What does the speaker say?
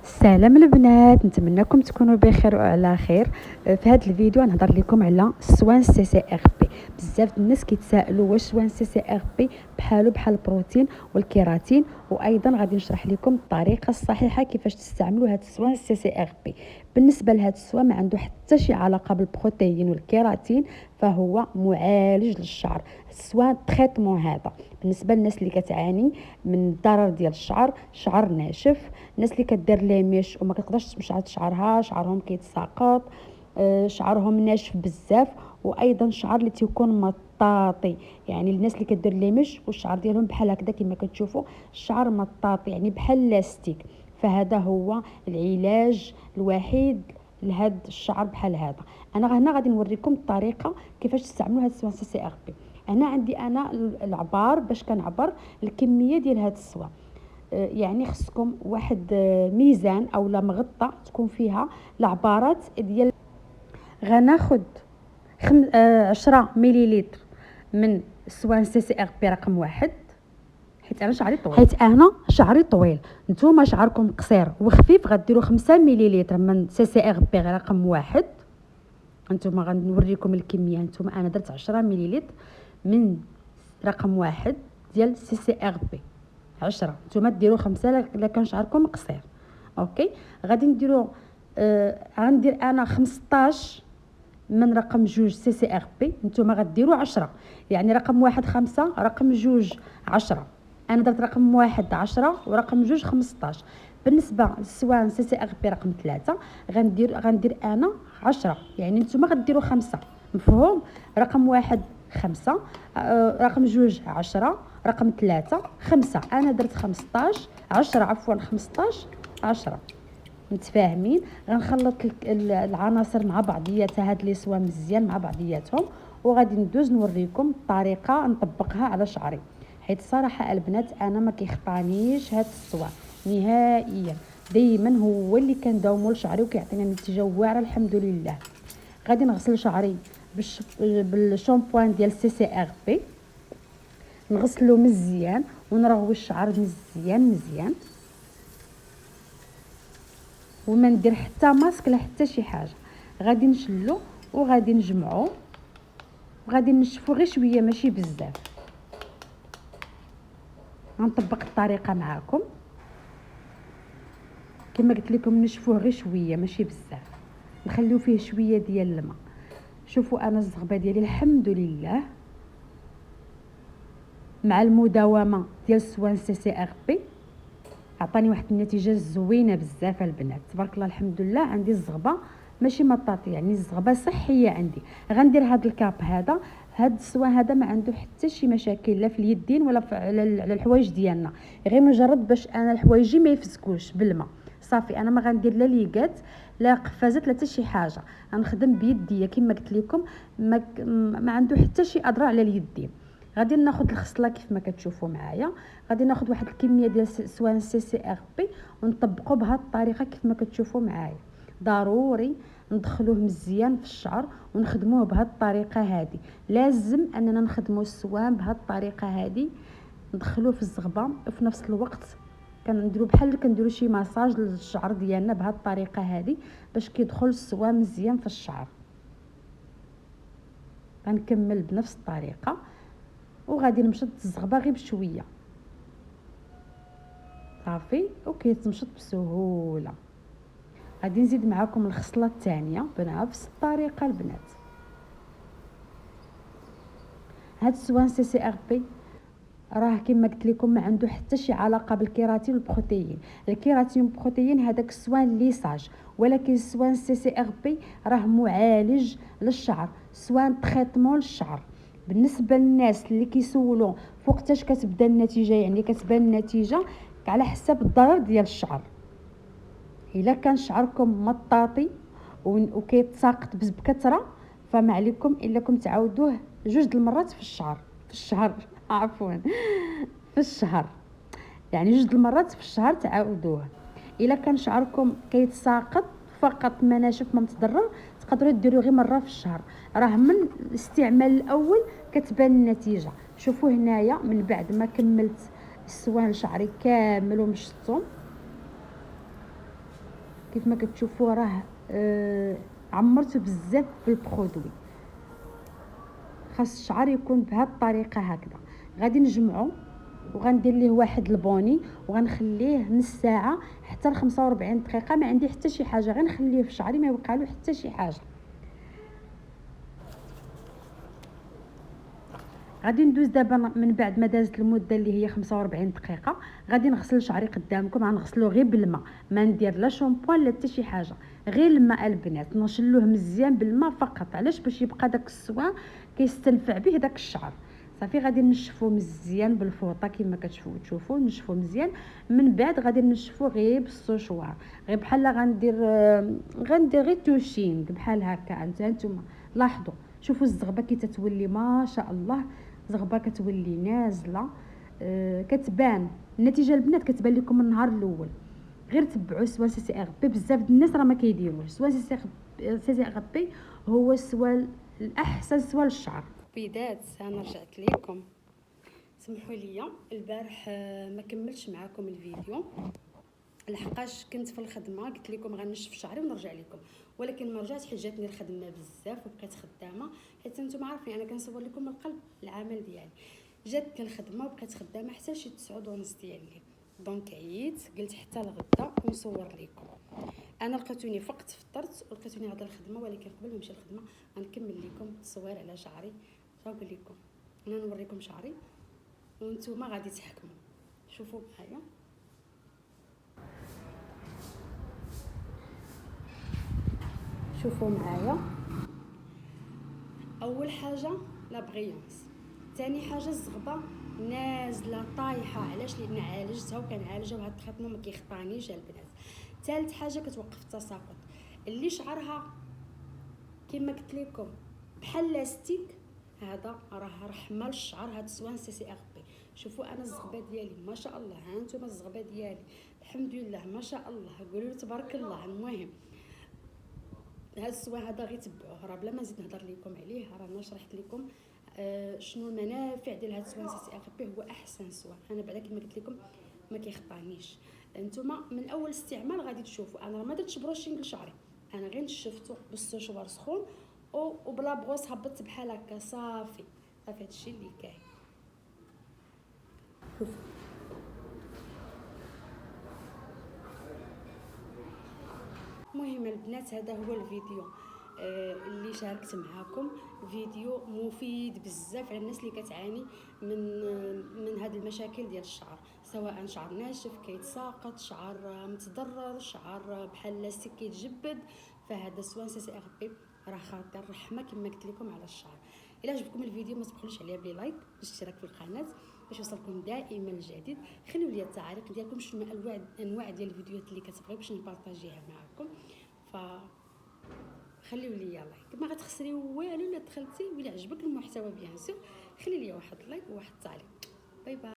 سلام البنات، نتمنىكم تكونوا بخير وعلى خير. في هذا الفيديو نهضر لكم على السوان سي سي ار بي. بزاف الناس كيتسائلوا واش سوان سي سي ار بي بحال البروتين والكيراتين، وايضا غادي نشرح لكم الطريقه الصحيحه كيفاش تستعملوا هذا السوان سي سي ار بي. بالنسبه لهذا السوان ما عنده حتى شي علاقه بالبروتين والكيراتين، فهو معالج للشعر. السوان تريتمون هذا بالنسبه للناس اللي كتعاني من الضرر ديال الشعر، شعر ناشف، الناس اللي كدير ليميش وما كتقدرش تمشط شعرها، شعرهم كيتساقط، شعرهم ناشف بزاف، وايضا الشعر اللي تيكون مطاطي، يعني الناس اللي كدير ليميش والشعر ديالهم بحال هكذا كما كتشوفوا، الشعر مطاطي يعني بحال اللاستيك. فهذا هو العلاج الوحيد لهذا الشعر بحال هذا. انا هنا غادي نوريكم الطريقه كيفاش تستعملوا هذا السوان سي سي ار بي. هنا عندي انا العبار باش كنعبر الكميه ديال هذا السوان. يعني خصكم واحد ميزان او لا مغطى تكون فيها العبارات ديال. غناخد 10 مليلتر من السوان سي سي ار بي رقم واحد، حيت انا شعري طويل. نتوما شعركم قصير وخفيف غديروا 5 مليلتر من سي سي ار بي رقم واحد. نتوما غنوريكم الكميه. نتوما انا درت 10 مليلتر من رقم واحد ديال سي سي ار بي 10. نتوما ديروا 5 الا كان شعركم قصير. اوكي، غادي نديروا غندير انا 15 من رقم جوج سي سي ار بي. نتوما غديروا 10، يعني رقم واحد 5، رقم جوج 10. انا درت رقم واحد 10 ورقم جوج 15. بالنسبه للسوان سي سي ار بي رقم 3 غندير انا 10، يعني نتوما غديروا 5. مفهوم؟ رقم واحد 5، رقم جوج 10، رقم 3 5. انا درت 15 10 عفوا 15 10. متفاهمين؟ غنخلط العناصر مع بعضياتها، هاد لي سوا مزيان مع بعضياتهم، وغادي ندوز نوريكم الطريقه نطبقها على شعري، حيت صراحه البنات انا ما كيخطانيش هاد السوا نهائيا. دائما هو اللي كنداومو لشعري وكيعطينا نتيجه واعره الحمد لله. غادي نغسل شعري بالشامبوان ديال سي سي ار بي، نغسلو مزيان ونروي الشعر مزيان وما ندير حتى ماسك لا حتى شي حاجه. غادي نشلو وغادي نجمعو وغادي نشفو غير شويه ماشي بزاف. غنطبق الطريقه معاكم كما قلت لكم، نشفوه غير شويه ماشي بزاف، نخليو فيه شويه ديال الماء. شوفوا انا الزغبه ديالي الحمد لله مع المداومه ديال السوان سي سي ار بي عطاني واحد النتيجه زوينه بزاف البنات، تبارك الله الحمد لله. عندي الزغبه ماشي مطاطيه، يعني الزغبه صحيه عندي. غندير هذا الكاب هذا السوان هذا ما عنده حتى شي مشاكل لا في اليدين ولا على الحوايج ديالنا، غير مجرد باش انا الحوايجي ما يفسكوش بالماء صافي. انا ما غندير لا ليكات لا قفازات لا حتى شي حاجه، غنخدم بيديا كما قلت لكم. ما عنده حتى شي اضرار على اليدين. غادي ناخذ الخصله كيف ما كتشوفوا معايا، غادي ناخذ واحد الكميه ديال سوان سي سي ار بي ونطبقوا بهذه الطريقه كيف ما كتشوفوا معايا. ضروري ندخلوه مزيان في الشعر ونخدموه بهذه الطريقه هذه. لازم اننا نخدموا السوان بهذه الطريقه هذه، ندخلوه في الزغبه وفي نفس الوقت كنديروا بحال كنديروا شي مساج للشعر ديالنا بهذه الطريقه هذه باش كيدخل السوان مزيان في الشعر. غنكمل بنفس الطريقه وغادي نمشط الزغبه غير بشويه صافي وكيتمشط بسهوله. غادي نزيد معكم الخصله الثانيه بنفس الطريقه البنات. هاد السوان سي سي ار بي راه كما قلت لكم ما عنده حتى شي علاقه بالكيراتين والبروتين. الكيراتين والبروتين هذاك السوان ليساج، ولكن السوان سي سي ار بي راه معالج للشعر، سوان تريتمون للشعر. بالنسبه للناس اللي كيسولوا فوقتاش كتبدا النتيجه، يعني كتبان النتيجه على حسب الضرر ديال الشعر. الا كان شعركم مطاطي وكيتساقط بكثره فما عليكم الا كم تعاودوه 2 المرات في الشهر عفوا في الشهر، يعني 2 المرات في الشهر تعاودوه. الا كان شعركم كيتساقط فقط ما ناشف ما متضرر تقدروا ديروا غير مره في الشهر. راه من الاستعمال الاول كتبان النتيجه. شوفوا هنايا من بعد ما كملت السوان شعري كامل ومشطو كيف ما كتشوفوا راه عمرته بزاف بالبرودوي. خاص الشعر يكون بهذه الطريقه هكذا. غادي نجمعو وغندير ليه واحد البوني وغنخليه نص ساعه حتى ل 45 دقيقه. ما عندي حتى شي حاجه، غير نخليه في شعري ما يوقع له حتى شي حاجه. غادي ندوز دابا من بعد ما دازت المده اللي هي 45 دقيقه. غادي نغسل شعري قدامكم، غنغسلو غير بالماء، ما ندير لا شامبوان لا حتى شي حاجه، غير الماء البنات. نشلوه مزيان بالماء فقط، علاش؟ باش يبقى داك السوان كيستنفع به داك الشعر. صافي غادي نشفوه مزيان بالفوطه كما تشوفوا نشفوه مزيان. من بعد غادي نشفوه غير بالسوشوار، غير بحال غندير غير توشين بحال هكا. انتم لاحظوا، شوفوا الزغبه كي تتولي ما شاء الله، زغبه كتولي نازله. كتبان النتيجه البنات، كتبان لكم من النهار الاول. غير تبعوا سوان سي سي ار بي. بزاف د الناس راه ما كيديروش سوان سي سي ار بي، هو السوال الاحسن سوال الشعر. بيدات انا رجعت لكم، سمحوا لي البارح ما كملتش معكم الفيديو لحقاش كنت في الخدمه. قلت لكم غنشف شعري ونرجع لكم، ولكن ما رجعت حيت جاتني الخدمه بزاف وبقيت خدامه. حيت انتم عارفين انا كنصور لكم من القلب العمل ديالي. جاتني الخدمه وبقيت خدامه حتى شي 9:30 ديال الليل. دونك عييت قلت حتى الغدا ونصور لكم. انا لقيتوني فقت فطرت ولقيتوني غادا الخدمه، ولكن قبل ما نمشي الخدمه غنكمل لكم التصوير على شعري. نقول لكم انا نوريكم شعري وانتم غادي تحكموا. شوفوا معايا. شوفوا معايا، اول حاجه لا بريونس، ثاني حاجه الزغبه نازله طايحه. علاش؟ لان عالجتها وكنعالجها وهاد التريتمون ما كيخطانيش البنات. ثالث حاجه كتوقف التساقط. اللي شعرها كما قلت لكم بحال لاستيك، هذا راه رحمه للشعر. هاد سوان سي سي ار بي. شوفوا انا الزغبه ديالي ما شاء الله، ها انتم الزغبه ديالي الحمد لله ما شاء الله، قولوا تبارك الله. المهم هاد السوا هذا غير تبعوه، راه بلا ما نزيد نهضر لكم عليه، راه شرحت لكم شنو المنافع ديال هاد السوا سي سي ار بي. هو احسن سوا، انا بعدا كما قلت لكم ما كيخطانيش. نتوما من اول استعمال غادي تشوفوا انا راه ما درتش بروشينغ لشعري، انا غير نشفتو بالسوشوار سخون وبلا بغوص هبطت بحال هكا. صافي هادشي اللي كاين. المهم البنات هذا هو الفيديو اللي شاركت معاكم. فيديو مفيد بزاف على الناس اللي كتعاني من هاد المشاكل ديال الشعر، سواء شعر ناشف كيتساقط، شعر متضرر، شعر بحال لاستيك كيتجبد. فهذا سوان سي سي ار بي راه خاطر رحمه كما قلت لكم على الشعر. الا عجبكم الفيديو ما تبخلوش عليا بلي لايك والاشتراك في القناه باش يوصلكم دائما الجديد. خليوا لي التعاليق ديالكم شنو انواع ديال الفيديوهات اللي كتبغيو باش نبارطاجيها معكم. خليوا لي لايك، ما غتخسريو والو الا دخلتي. ولا عجبك المحتوى بيان سور خلي لي واحد لايك وواحد التعليق. باي باي.